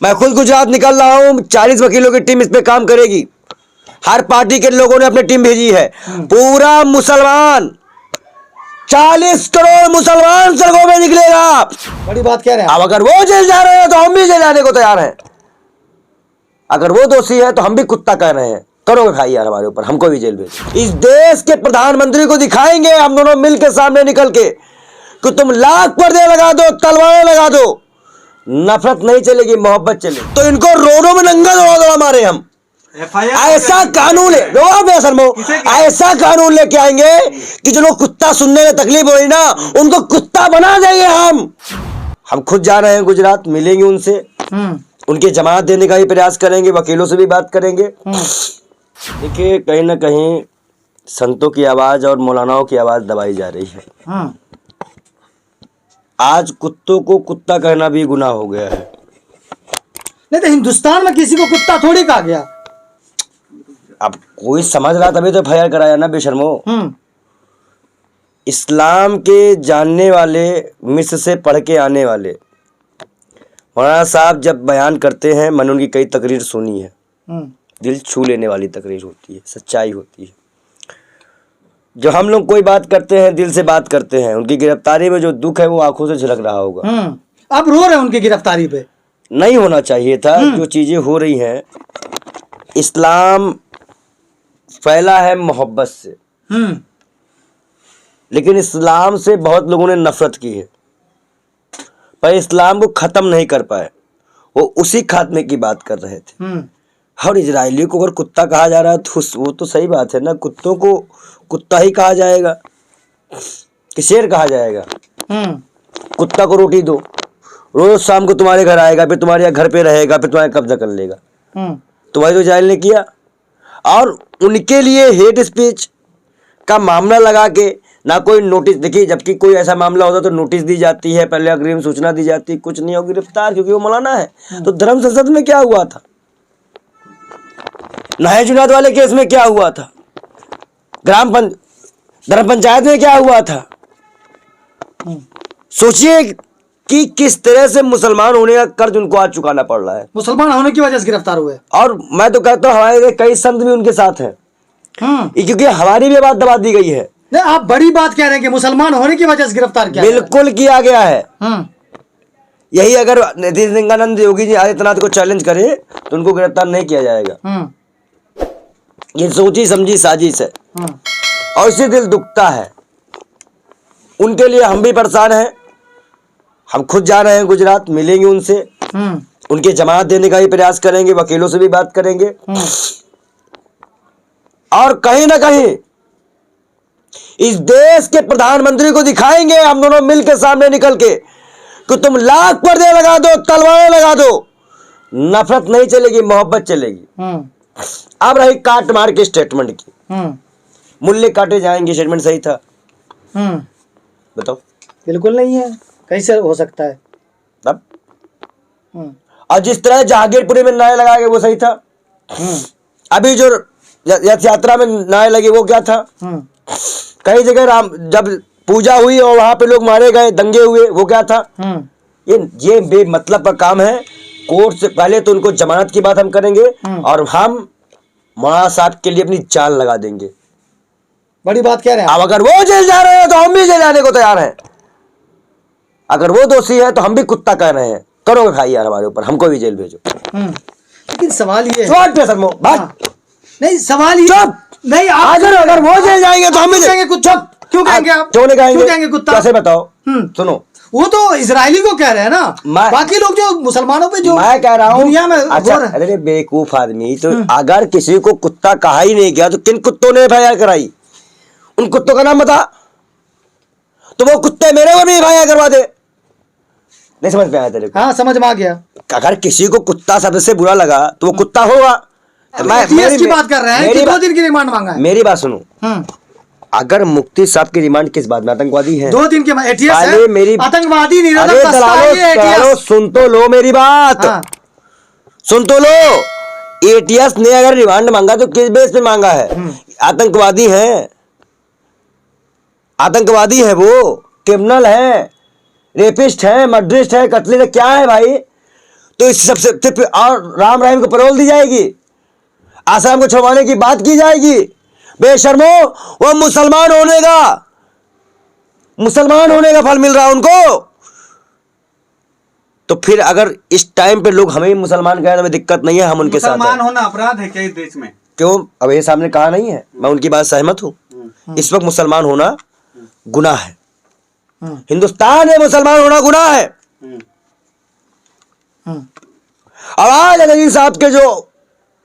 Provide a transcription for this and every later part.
मैं खुद गुजरात निकल रहा हूँ, 40 वकीलों की टीम इस पे काम करेगी। हर पार्टी के लोगों ने अपनी टीम भेजी है। पूरा मुसलमान 40 करोड़ मुसलमान सड़कों में निकलेगा। बड़ी बात कह रहे हैं। अब अगर वो जेल जा रहे हैं तो हम भी जेल जाने को तैयार हैं। अगर वो दोषी है तो हम भी कुत्ता कह रहे हैं, करोगे खाई यार हमारे ऊपर, हमको भी जेल भेज। इस देश के प्रधानमंत्री को दिखाएंगे हम दोनों मिलकर सामने निकल के कि तुम लाख पर्दे लगा दो, तलवारें लगा दो, नफरत नहीं चलेगी, मोहब्बत चलेगी। तो इनको रोडों में नंगा दौड़ा दौड़ा मारे हम। ऐसा कानून ऐसा कानून लेके आएंगे कि जो लोग कुत्ता सुनने में तकलीफ हो रही ना, उनको कुत्ता बना देंगे हम खुद जा रहे हैं गुजरात, मिलेंगे उनसे, उनकी जमानत देने का भी प्रयास करेंगे, वकीलों से भी बात करेंगे। देखिए, कहीं ना कहीं संतों की आवाज और मौलानाओं की आवाज दबाई जा रही है। आज कुत्तों को कुत्ता कहना भी गुनाह हो गया है। नहीं तो हिंदुस्तान में किसी को कुत्ता थोड़ी कहा गया। अब कोई समझ रहा तभी तो FIR कराया ना बेशर्मो। इस्लाम के जानने वाले, मिस्र से पढ़ के आने वाले मौलाना साहब जब बयान करते हैं, मैंने उनकी कई तकरीर सुनी है, दिल छू लेने वाली तकरीर होती है, सच्चाई होती है। जो हम लोग कोई बात करते हैं, दिल से बात करते हैं। उनकी गिरफ्तारी में जो दुख है वो आंखों से झलक रहा होगा। अब रो रहे हैं उनकी गिरफ्तारी पे। नहीं होना चाहिए था। जो चीजें हो रही हैं, इस्लाम फैला है मोहब्बत से, लेकिन इस्लाम से बहुत लोगों ने नफरत की है, पर इस्लाम को खत्म नहीं कर पाए। वो उसी खात्मे की बात कर रहे थे। और इजरायली को अगर कुत्ता कहा जा रहा है तो वो तो सही बात है ना, कुत्तों को कुत्ता ही कहा जाएगा कि शेर कहा जाएगा। कुत्ता को रोटी दो, रोज शाम को तुम्हारे घर आएगा, फिर तुम्हारे घर पे रहेगा, फिर तुम्हारा कब्जा कर लेगा। तुम्हारी तो इजराइल ने किया। और उनके लिए हेट स्पीच का मामला लगा के ना कोई नोटिस, देखिए जबकि कोई ऐसा मामला होता तो नोटिस दी जाती है, पहले अग्रिम सूचना दी जाती है, कुछ नहीं हो, गिरफ्तार, क्योंकि वो मौलाना है। तो धर्म संसद में क्या हुआ था, नए जुनाद वाले केस में क्या हुआ था, धर्म पंचायत में क्या हुआ था। सोचिए कि किस तरह से मुसलमान होने का कर्ज उनको आज चुकाना पड़ रहा है। मुसलमान होने की वजह से गिरफ्तार हुए। और मैं तो कहता हूँ हमारे कई संत भी उनके साथ हैं, क्योंकि हमारी भी बात दबा दी गई है। नहीं, आप बड़ी बात कह रहे हैं कि मुसलमान होने की वजह से गिरफ्तार किया। बिल्कुल किया गया है। यही अगर नित्यानंद योगी जी आदित्यनाथ को चैलेंज करे तो उनको गिरफ्तार नहीं किया जाएगा। ये सोची समझी साजिश है, और इससे दिल दुखता है। उनके लिए हम भी परेशान हैं। हम खुद जा रहे हैं गुजरात, मिलेंगे उनसे, उनकी जमानत देने का भी प्रयास करेंगे, वकीलों से भी बात करेंगे। और कहीं ना कहीं इस देश के प्रधानमंत्री को दिखाएंगे हम दोनों मिलकर सामने निकल के कि तुम लाख पर्दे लगा दो, तलवारें लगा दो, नफरत नहीं चलेगी, मोहब्बत चलेगी। अब रही काट मार के स्टेटमेंट की, मूल्य काटे जाएंगे, स्टेटमेंट सही था? बताओ। बिल्कुल नहीं है, कैसे हो सकता है? अब और जिस तरह जहांगीरपुरी में नारे लगाए गए वो सही था? अभी जो रथ यात्रा में नारे लगे वो क्या था? कई जगह राम जब पूजा हुई और वहां पे लोग मारे गए, दंगे हुए, वो क्या था? ये बेमतलब का काम है। कोर्ट से पहले तो उनको जमानत की बात हम करेंगे, और हम मौलाना साहब के लिए अपनी जान लगा देंगे। बड़ी बात कह रहे हैं। अब अगर वो जेल जा रहे हैं तो हम भी जेल जाने को तैयार हैं। अगर वो दोषी है तो हम भी कुत्ता कह रहे हैं, करोगे खाई यार हमारे ऊपर, हमको भी जेल भेजो। लेकिन सवाल ये नहीं, सवाल ये नहीं, अगर वो जेल जाएंगे तो हम भी जाएंगे। कुत्ता क्यों कहेंगे आप? क्यों नहीं कहेंगे? क्यों कहेंगे कुत्ता? कैसे बताओ? सुनो, वो तो इजरायली को कह रहे हैं ना, बाकी लोग जो मुसलमानों पे जो मैं कह रहा हूँ दुनिया में। अच्छा, अरे बेवकूफ आदमी, तो अगर किसी को कुत्ता कहा ही नहीं गया तो किन कुत्तों ने FIR कराई? उन कुत्तों का नाम बता, तो वो कुत्ते मेरे को भी FIR करवा दे। नहीं समझ में आया तेरे को? हाँ, समझ में आ गया। अगर किसी को कुत्ता शब्द से बुरा लगा तो वो कुत्ता होगा। मैं की बात कर रहे हैं कि 2 दिन की रिमांड मांगा है। मेरी बात सुनो, अगर मुफ्ती साहब की रिमांड किस बात में? आतंकवादी है, 2 दिन के ATS है, मेरी आतंकवादी निरोधक दस्ता है। सुन तो लो मेरी बात, सुन तो लो। ATS ने अगर रिमांड मांगा तो किस बेस पे मांगा है? आतंकवादी है, आतंकवादी है, वो क्रिमिनल है, रेपिस्ट है, मर्डरिस्ट है, कत्ल है, क्या है भाई? तो इस सबसे और राम रहीम को पैरोल दी जाएगी, आसाराम को छुड़वाने की बात की जाएगी। बेशर्मो, वो मुसलमान होने का फल मिल रहा है उनको। तो फिर अगर इस टाइम पे लोग हमें मुसलमान कहें तो हमें दिक्कत नहीं है, हम उनके साथ हैं। मुसलमान होना अपराध है क्या इस देश में? क्यों? अब ये सामने कहा नहीं है, मैं उनकी बात सहमत हूं। इस वक्त मुसलमान होना गुनाह है, हिंदुस्तान में मुसलमान होना गुनाह है। अब आज अली साहब के जो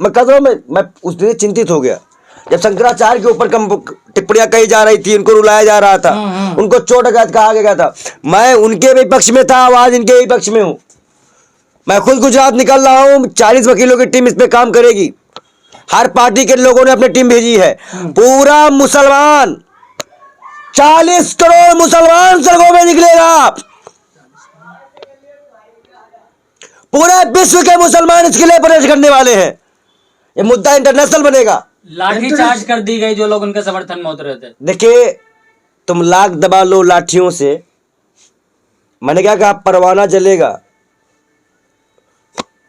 मैं कह रहा हूं, मैं उस दिन चिंतित हो गया जब शंकराचार्य के ऊपर कम टिप्पणियां कही जा रही थी, उनको रुलाया जा रहा था, उनको चोट आघात कहा गया था। मैं उनके भी पक्ष में था, आज इनके भी पक्ष में हूं। मैं खुद गुजरात निकल रहा हूं, 40 वकीलों की टीम इस पे काम करेगी। हर पार्टी के लोगों ने अपनी टीम भेजी है। पूरा मुसलमान 40 करोड़ मुसलमान सड़कों में निकलेगा। पूरे विश्व के मुसलमान इसके लिए प्रदर्शन करने वाले हैं। ये मुद्दा इंटरनेशनल बनेगा। लाठी चार्ज कर दी गई जो लोग उनके समर्थन में उतरे थे। देखिए, तुम लाख दबा लो लाठियों से, मैंने क्या कहा, परवाना जलेगा।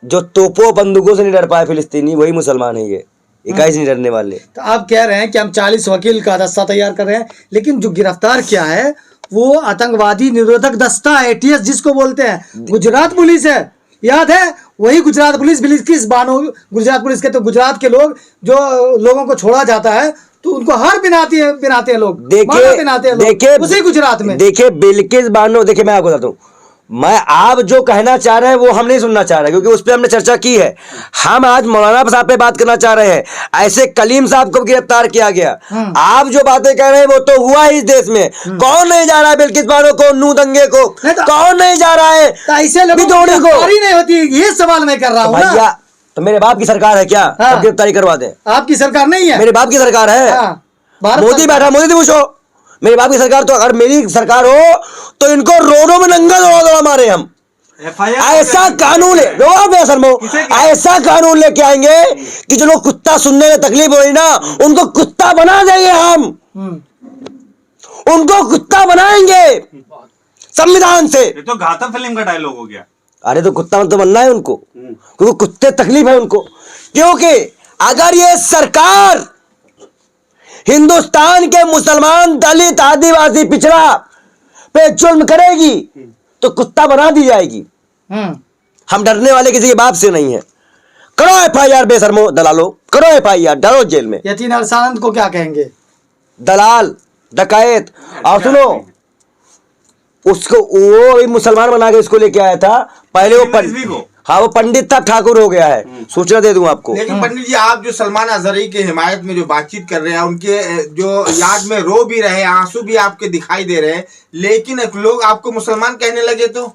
जो तोपों बंदूकों से नहीं डर पाए फिलिस्तीनी, वही मुसलमान है। ये इकाई से नहीं डरने वाले। तो आप कह रहे हैं कि हम 40 वकील का दस्ता तैयार कर रहे हैं, लेकिन जो गिरफ्तार किया है वो आतंकवादी निरोधक दस्ता है, ATS जिसको बोलते हैं, गुजरात पुलिस है। याद है? वही गुजरात पुलिस, बिल्किस बानो गुजरात पुलिस के। तो गुजरात के लोग जो लोगों को छोड़ा जाता है तो उनको हार पिनाते हैं लोग, देखिए उसी गुजरात में। देखिए बिल्किस बानो, देखिए मैं आपको बताता हूँ, मैं आप जो कहना चाह रहे हैं वो हम नहीं सुनना चाह रहे, क्योंकि उस पर हमने चर्चा की है। हम आज मौलाना साहब पे बात करना चाह रहे हैं। ऐसे कलीम साहब को गिरफ्तार किया गया। आप जो बातें कह रहे हैं वो तो हुआ ही इस देश में। कौन नहीं जा रहा है बिल्किस बानो को, नू दंगे को? कौन नहीं जा रहा है? ऐसे लोगों को गिरफ्तारी नहीं होती, ये सवाल मैं कर रहा हूँ भैया। तो मेरे बाप की सरकार है क्या? गिरफ्तारी करवा दे। आपकी सरकार नहीं है, मेरे बाप की सरकार है। मोदी बैठा, मोदी से पूछो। मेरे बाप की सरकार, तो अगर मेरी सरकार हो तो इनको रोडों में नंगा दौड़ा मारे हम। ऐसा कानून ऐसा कानून लेके आएंगे कि जो लोग कुत्ता सुनने में तकलीफ हो रही ना, उनको कुत्ता बना देंगे हम। उनको कुत्ता बनाएंगे संविधान से। ये तो घातक फिल्म का डायलॉग हो गया। अरे तो कुत्ता तो बनना है उनको, क्योंकि कुत्ते तकलीफ है उनको। क्योंकि अगर ये सरकार हिंदुस्तान के मुसलमान, दलित, आदिवासी, पिछड़ा पे जुल्म करेगी तो कुत्ता बना दी जाएगी। हम डरने वाले किसी के बाप से नहीं है। करो FIR बेशर्मो दलालो, करो FIR, डालो जेल में। यतीन अरसानंद को क्या कहेंगे? दलाल, डकैत। और सुनो, उसको वो मुसलमान बना के उसको लेके आया था। पहले वो हाँ, वो पंडित था, ठाकुर हो गया है। सूचना दे दूं आपको। लेकिन पंडित जी, आप जो सलमान अजहरी के हिमायत में जो बातचीत कर रहे हैं, उनके जो याद में रो भी रहे हैं, आंसू भी आपके दिखाई दे रहे हैं, लेकिन लोग आपको मुसलमान कहने लगे। तो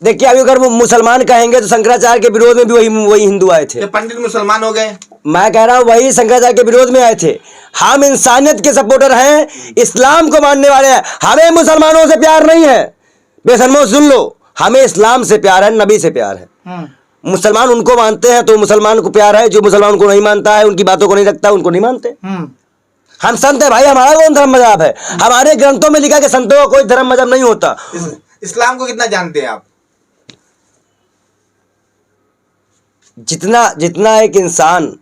देखिए, अभी अगर वो मुसलमान कहेंगे तो शंकराचार्य के विरोध में भी वही हिंदू आए थे। पंडित मुसलमान हो गए। मैं कह रहा हूँ वही शंकराचार्य के विरोध में आए थे। हम इंसानियत के सपोर्टर हैं, इस्लाम को मानने वाले हैं। हमें मुसलमानों से प्यार नहीं है। बेशर्मो सुन लो, हमें इस्लाम से प्यार है, नबी से प्यार है। मुसलमान उनको मानते हैं तो मुसलमान को प्यार है। जो मुसलमान को नहीं मानता है, उनकी बातों को नहीं रखता, उनको नहीं मानते। हम संत है भाई, हमारा कौन धर्म मजहब है? हमारे ग्रंथों में लिखा कि संतों का कोई धर्म मजहब नहीं होता। इस्लाम को कितना जानते हैं आप? जितना एक इंसान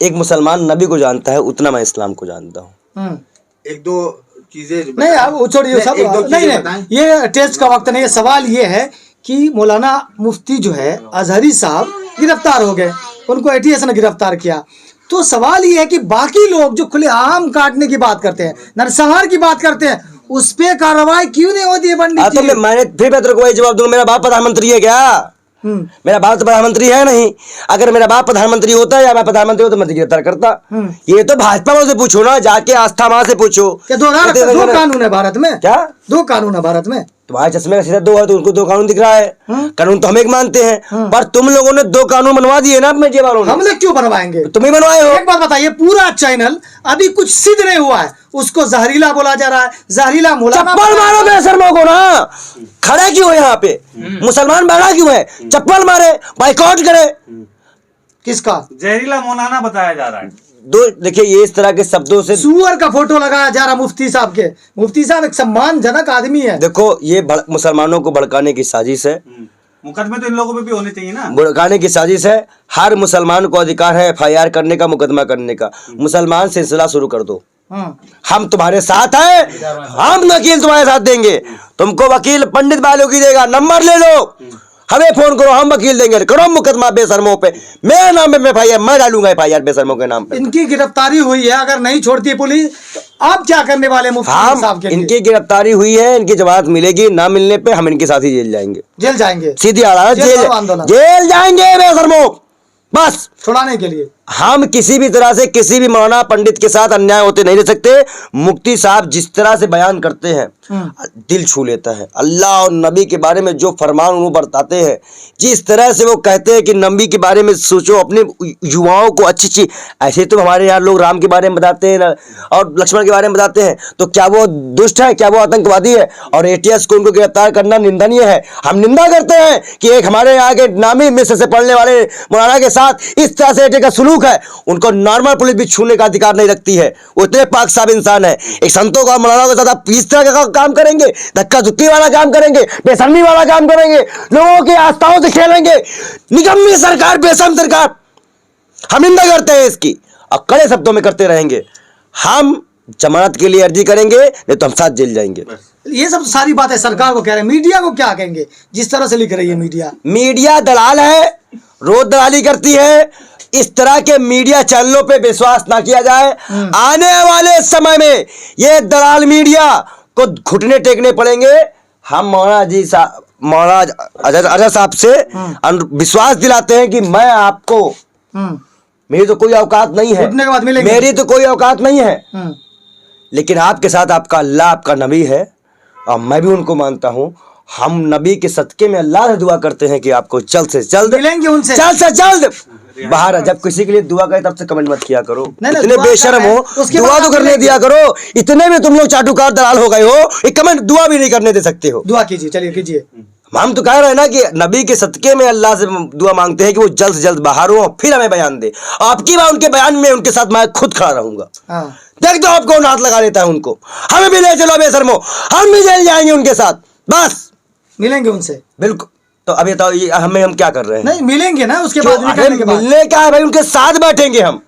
एक मुसलमान नबी को जानता है, उतना मैं इस्लाम को जानता हूँ। एक दो चीजें नहीं, आप छोड़िए सब। नहीं, ये टेस्ट का वक्त नहीं है। सवाल ये है कि मौलाना मुफ्ती जो है अजहरी साहब गिरफ्तार हो गए, उनको ATS ने गिरफ्तार किया। तो सवाल ये है कि बाकी लोग जो खुलेआम काटने की बात करते हैं, नरसंहार की बात करते हैं, उस पे कार्रवाई क्यों नहीं होती है पंडित जी? तो मैंने फिर तेरे को वही जवाब दूंगा, मेरा बाप प्रधानमंत्री है क्या? मेरा बाप तो प्रधानमंत्री है नहीं। अगर मेरा बाप प्रधानमंत्री होता या मैं प्रधानमंत्री होता, मैं गिरफ्तार करता। ये तो भाजपा वालों से पूछो ना, जाके आस्था मां से पूछो। दो कानून है भारत में क्या? 2 कानून है भारत में। तुम्हारे चश्मे का सीधा 2 है तो उनको 2 कानून दिख रहा है। कानून तो हम एक मानते हैं, पर तुम लोगों ने 2 कानून बनवा दिए ना अपने जेब वालों ने। हम लोग क्यों बनवाएंगे? तुम ही बनवाए हो। एक बात बताइए, पूरा चैनल अभी कुछ सिद्ध नहीं हुआ है, उसको जहरीला बोला जा रहा है। जहरीला मौलाना, चप्पल मारो बेशर्मों को ना। खड़े क्यों है यहाँ पे? मुसलमान बैठा क्यों है? चप्पल मारे, बाइकआउट करे। किसका? जहरीला मौलाना बताया जा रहा है। देखिए, ये इस तरह के शब्दों से सुअर का फोटो लगाया जा रहा मुफ्ती साहब के। मुफ्ती साहब एक सम्मानजनक आदमी है। देखो, ये मुसलमानों को भड़काने की साजिश है। मुकदमे तो इन लोगों पे भी होने चाहिए ना। भड़काने की साजिश है। हर मुसलमान को अधिकार है FIR करने का, मुकदमा करने का। मुसलमान सिलसिला शुरू कर दो, हम तुम्हारे साथ हैं, हम वकील तुम्हारे साथ देंगे। तुमको वकील पंडित बालों की देगा, नंबर ले लो, हमें फोन करो, हम वकील देंगे, करो मुकदमा बेशर्मों पे, मेरे नाम पे FIR, मैं डालूंगा FIR बेशर्मों के नाम पे। इनकी गिरफ्तारी हुई है, अगर नहीं छोड़ती है पुलिस तो आप क्या करने वाले मुफ्ती साहब हम के लिए? इनकी गिरफ्तारी हुई है, इनकी जमानत मिलेगी, ना मिलने पे हम इनके साथ ही जेल जाएंगे, जेल जाएंगे, सीधी अदालत, जेल भरो आंदोलन। जेल जाएंगे बेशर्मों, बस। छुड़ाने के लिए हम किसी भी तरह से किसी भी मौलाना पंडित के साथ अन्याय होते नहीं रह सकते। मुफ्ती साहब जिस तरह से बयान करते हैं दिल छू लेता है। अल्लाह और नबी के बारे में जो फरमान वो बरताते हैं, जिस तरह से वो कहते हैं कि नबी के बारे में सोचो, अपने युवाओं को अच्छी चीज। ऐसे तो हमारे यहाँ लोग राम के बारे में बताते हैं और लक्ष्मण के बारे में बताते हैं, तो क्या वो दुष्ट है, क्या वो आतंकवादी है? और ATS को उनको गिरफ्तार करना निंदनीय है। हम निंदा करते हैं कि एक हमारे यहाँ के नामी मिस्र से पढ़ने वाले मौलाना के साथ इस तरह से ATS का सुलूक है। उनको नॉर्मल पुलिस भी छूने का अधिकार नहीं रखती है, वो इतने पाक साहब इंसान है। एक संतों का मौलाना के साथ आप इस तरह का काम करेंगे, धक्का धुक्की वाला काम करेंगे, बेशर्मी वाला काम करेंगे, लोगों की आस्थाओं से खेलेंगे। निकम्मी सरकार, बेशर्म सरकार, हम निंदा करते हैं इसकी और कड़े शब्दों में करते रहेंगे। हम जमानत के लिए अर्जी करेंगे, नहीं तो हम साथ जेल जाएंगे। ये सब सारी बातें सरकार को कह रहे हैं, मीडिया को क्या कहेंगे जिस तरह से लिख रही है मीडिया? मीडिया दलाल है, रोज दलाली करती है। इस तरह के मीडिया चैनलों पे विश्वास ना किया जाए। आने वाले समय में ये दलाल मीडिया को घुटने टेकने पड़ेंगे। हम मौलाना अजहर साहब से विश्वास दिलाते हैं कि मैं आपको, मेरी तो कोई औकात नहीं है, घुटने के बाद मिलेंगे। मेरी तो कोई औकात नहीं है, लेकिन आपके साथ आपका अल्लाह, आपका नबी है और मैं भी उनको मानता हूँ। हम नबी के सदके में अल्लाह से दुआ करते हैं कि आपको जल्द से जल्द मिलेंगे उनसे, जल्द से जल्द बाहर आ। जब किसी के लिए दुआ करे तब से कमेंट मत किया करो, नहीं, इतने दुआ बेशर्म कर रहे हो, हैं, उसके दुआ बाद तो आप करने मिलेंगे। दिया करो। इतने में तुम लोग चाटुकार दलाल हो गए हो, एक कमेंट दुआ भी नहीं करने दे सकते हो। दुआ कीजिए, चलिए कीजिए। हम तो कह रहे हैं ना कि नबी के सदके में अल्लाह से दुआ मांगते हैं कि वो जल्द से जल्द बाहर हो और फिर हमें बयान दे। आपकी बात उनके बयान में उनके साथ मैं खुद खड़ा रहूंगा। देख दो आपको हाथ लगा लेता है उनको, हमें भी ले चलो बेशर्मो, हम भी जेल जाएंगे उनके साथ, बस मिलेंगे उनसे बिल्कुल। तो अभी तो हम क्या कर रहे हैं? नहीं मिलेंगे ना, उसके जो बाद निकलने के बाद मिलने क्या है भाई, उनके साथ बैठेंगे हम,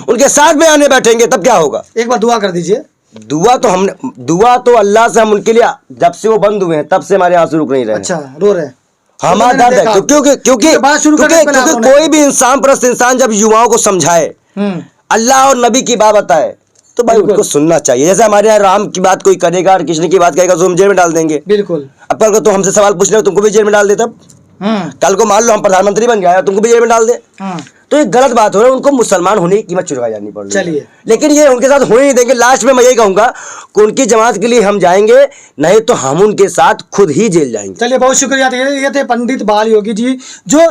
उनके साथ में आने बैठेंगे, तब क्या होगा? एक बार दुआ कर दीजिए। दुआ तो अल्लाह से हम उनके लिए, जब से वो बंद हुए हैं तब से हमारे आंसू रुक नहीं रहे। अच्छा, रो रहे हैं? हमारा दर्द है क्योंकि बात शुरू करने से पहले आप उन्हें- कोई भी इंसान परस्त इंसान जब युवाओं को समझाए, अल्लाह और नबी की बात बताए, तो भाई उनको सुनना चाहिए। जैसे हमारे यहाँ राम की बात कोई करेगा और कृष्ण की बात करेगा तो हम जेल में डाल देंगे। बिल्कुल। अब कल को तो हमसे सवाल पूछ रहे हो, तुमको भी जेल में डाल दे। तब कल को मान लो हम प्रधानमंत्री बन गए, तुमको भी जेल में डाल दे, तो ये गलत बात हो रहा है। उनको मुसलमान होने की कीमत चुकाई जानी पड़ रही है। चलिए, लेकिन ये उनके साथ होने नहीं देंगे। लास्ट में मैं यही कहूंगा कि उनकी जमात के लिए हम जाएंगे, नहीं तो हम उनके साथ खुद ही जेल जाएंगे। चलिए, बहुत शुक्रिया। ये थे पंडित बाल योगी जी, जो